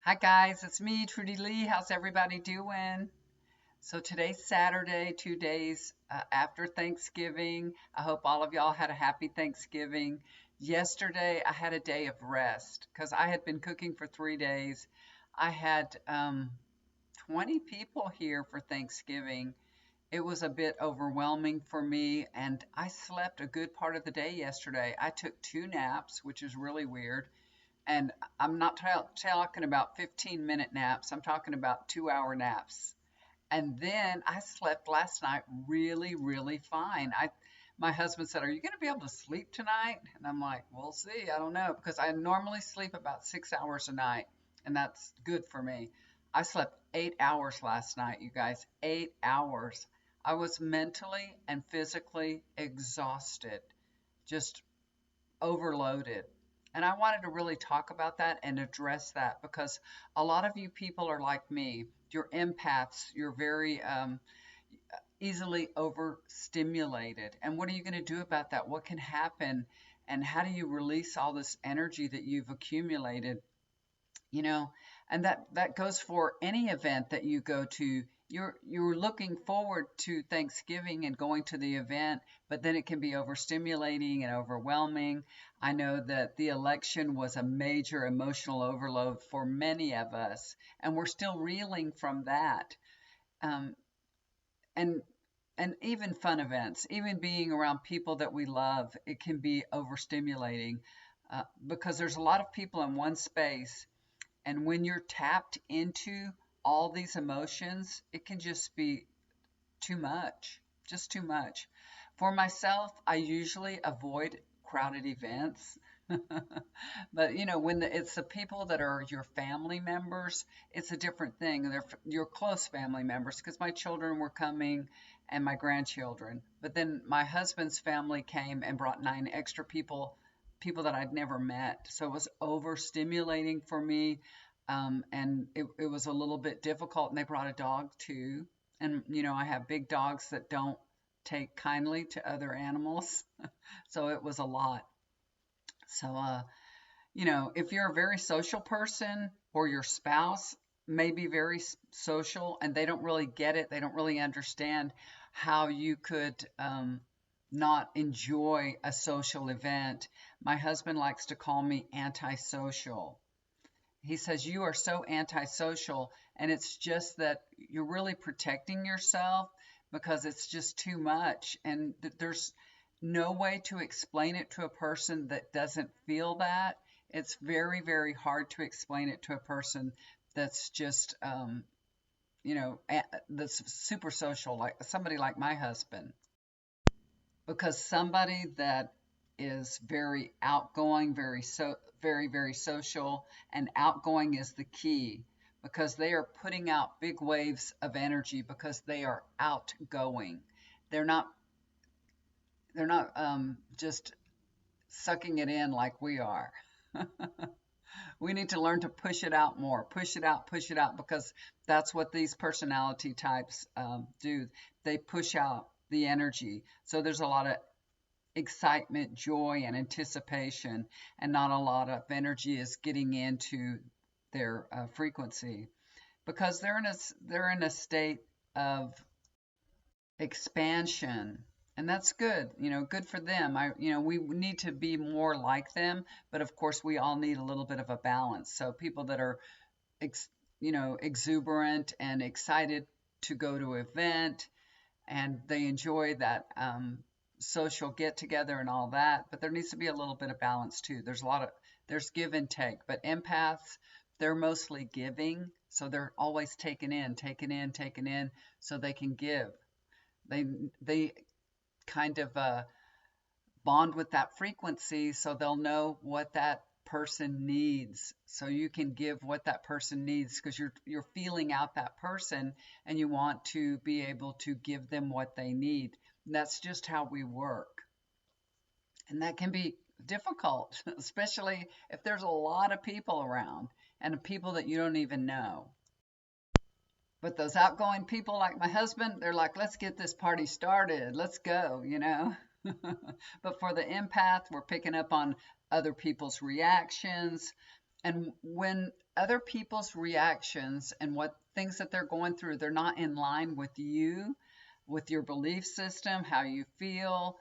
Hi guys, it's me, Trudy Lee. How's everybody doing? So today's Saturday, 2 days after Thanksgiving. I hope all of y'all had a happy Thanksgiving. Yesterday, I had a day of rest because I had been cooking for 3 days. I had 20 people here for Thanksgiving. It was a bit overwhelming for me, and I slept a good part of the day yesterday. I took 2 naps, which is really weird. And I'm not talking about 15-minute naps. I'm talking about 2-hour naps. And then I slept last night really, really fine. My husband said, "Are you going to be able to sleep tonight?" And I'm like, "We'll see. I don't know." Because I normally sleep about 6 hours a night, and that's good for me. I slept 8 hours last night, you guys. 8 hours. I was mentally and physically exhausted, just overloaded. And I wanted to really talk about that and address that because a lot of you people are like me. You're empaths. You're very easily overstimulated. And what are you going to do about that? What can happen? And how do you release all this energy that you've accumulated? you know and that goes for any event that you go to. You're looking forward to Thanksgiving and going to the event, but then it can be overstimulating and overwhelming. I know that the election was a major emotional overload for many of us, and we're still reeling from that. um, and and even fun events, even being around people that we love, it can be overstimulating, because there's a lot of people in one space, and when you're tapped into all these emotions, it can just be too much, just too much. For myself, I usually avoid crowded events. But when it's the people that are your family members, it's a different thing. They're your close family members, because my children were coming and my grandchildren. But then my husband's family came and brought 9 extra people that I'd never met. So it was overstimulating for me. And it was a little bit difficult. And they brought a dog too. And, I have big dogs that don't take kindly to other animals. So it was a lot. So, if you're a very social person, or your spouse may be very social and they don't really get it, they don't really understand how you could not enjoy a social event. My husband likes to call me antisocial. He says, "You are so antisocial," and it's just that you're really protecting yourself because it's just too much. And there's no way to explain it to a person that doesn't feel that. It's very, very hard to explain it to a person that's just, that's super social, like somebody like my husband. Because somebody that is very outgoing, very, very social, and outgoing is the key, because they are putting out big waves of energy because they are outgoing. They're not just sucking it in like we are. We need to learn to push it out more, push it out, because that's what these personality types do. They push out the energy. So there's a lot of excitement, joy, and anticipation, and not a lot of energy is getting into their frequency, because they're in a state of expansion. And that's good, good for them. We need to be more like them, but of course we all need a little bit of a balance. So people that are ex, exuberant and excited to go to an event, and they enjoy that social get together and all that, but there needs to be a little bit of balance too. There's give and take, but empaths, they're mostly giving, so they're always taking in, so they can give. They kind of bond with that frequency, so they'll know what that person needs, so you can give what that person needs, because you're feeling out that person, and you want to be able to give them what they need. And that's just how we work. And that can be difficult, especially if there's a lot of people around, and people that you don't even know. But those outgoing people like my husband, they're like, "Let's get this party started. Let's go." But for the empath, we're picking up on other people's reactions. And when other people's reactions and what things that they're going through, they're not in line with you, with your belief system, how you feel,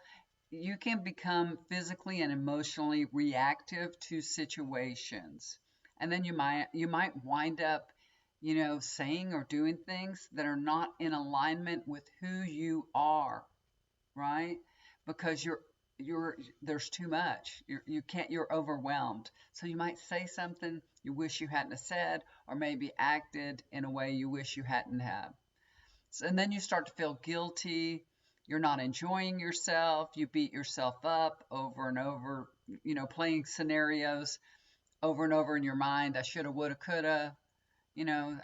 you can become physically and emotionally reactive to situations. And then you might wind up, saying or doing things that are not in alignment with who you are, right? Because you're there's too much. You can't, you're overwhelmed. So you might say something you wish you hadn't have said, or maybe acted in a way you wish you hadn't have. And then you start to feel guilty. You're not enjoying yourself. You beat yourself up over and over, playing scenarios over and over in your mind. I shoulda, woulda, coulda.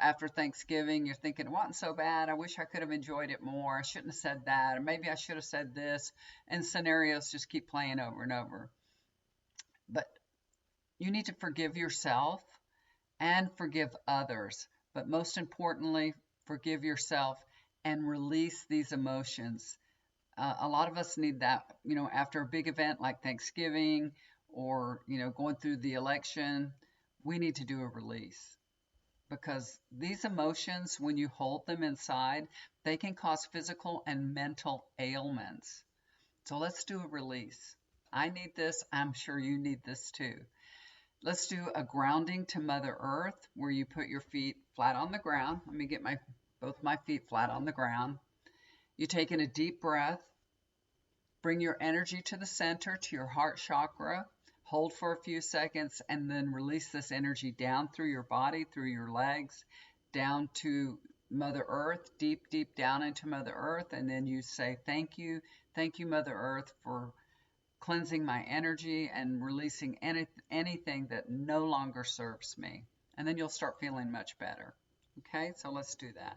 After Thanksgiving, you're thinking, it wasn't so bad. I wish I could have enjoyed it more. I shouldn't have said that. Or maybe I should have said this. And scenarios just keep playing over and over. But you need to forgive yourself and forgive others. But most importantly, forgive yourself and release these emotions. A lot of us need that, after a big event like Thanksgiving or, going through the election, we need to do a release because these emotions, when you hold them inside, they can cause physical and mental ailments. So let's do a release. I need this. I'm sure you need this too. Let's do a grounding to Mother Earth where you put your feet flat on the ground. Let me get both my feet flat on the ground. You take in a deep breath. Bring your energy to the center, to your heart chakra. Hold for a few seconds and then release this energy down through your body, through your legs, down to Mother Earth, deep, deep down into Mother Earth. And then you say, thank you. Thank you, Mother Earth, for cleansing my energy and releasing anything that no longer serves me. And then you'll start feeling much better. Okay, so let's do that.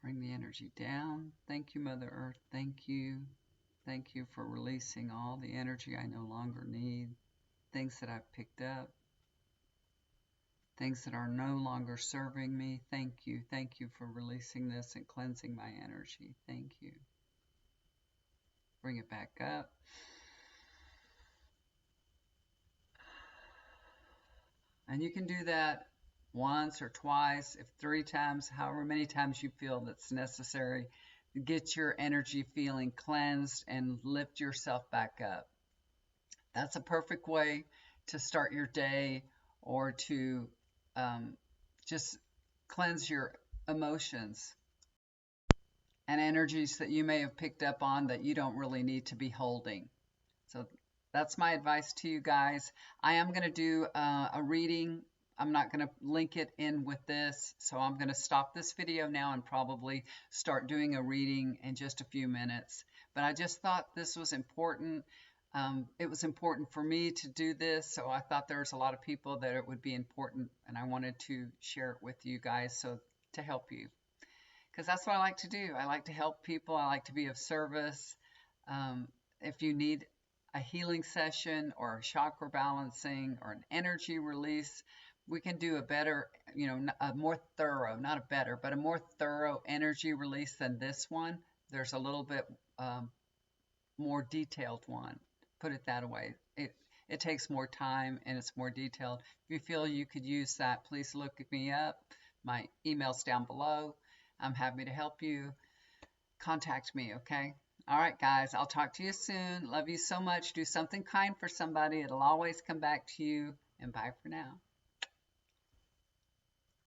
Bring the energy down. Thank you, Mother Earth. Thank you. Thank you for releasing all the energy I no longer need, things that I've picked up, things that are no longer serving me. Thank you. Thank you for releasing this and cleansing my energy. Thank you. Bring it back up. And you can do that once or twice, if 3 times, however many times you feel that's necessary. Get your energy feeling cleansed and lift yourself back up. That's a perfect way to start your day or to um, just cleanse your emotions and energies that you may have picked up on that you don't really need to be holding. So that's my advice to you guys. I am going to do a reading. I'm not going to link it in with this, so I'm going to stop this video now and probably start doing a reading in just a few minutes. But I just thought this was important. It was important for me to do this, so I thought there was a lot of people that it would be important, and I wanted to share it with you guys so to help you. Because that's what I like to do. I like to help people. I like to be of service. If you need a healing session or a chakra balancing or an energy release, we can do a better, a more thorough, not a better, but a more thorough energy release than this one. There's a little bit more detailed one. Put it that way. It takes more time and it's more detailed. If you feel you could use that, please look me up. My email's down below. I'm happy to help you. Contact me, okay? All right, guys, I'll talk to you soon. Love you so much. Do something kind for somebody. It'll always come back to you. And bye for now.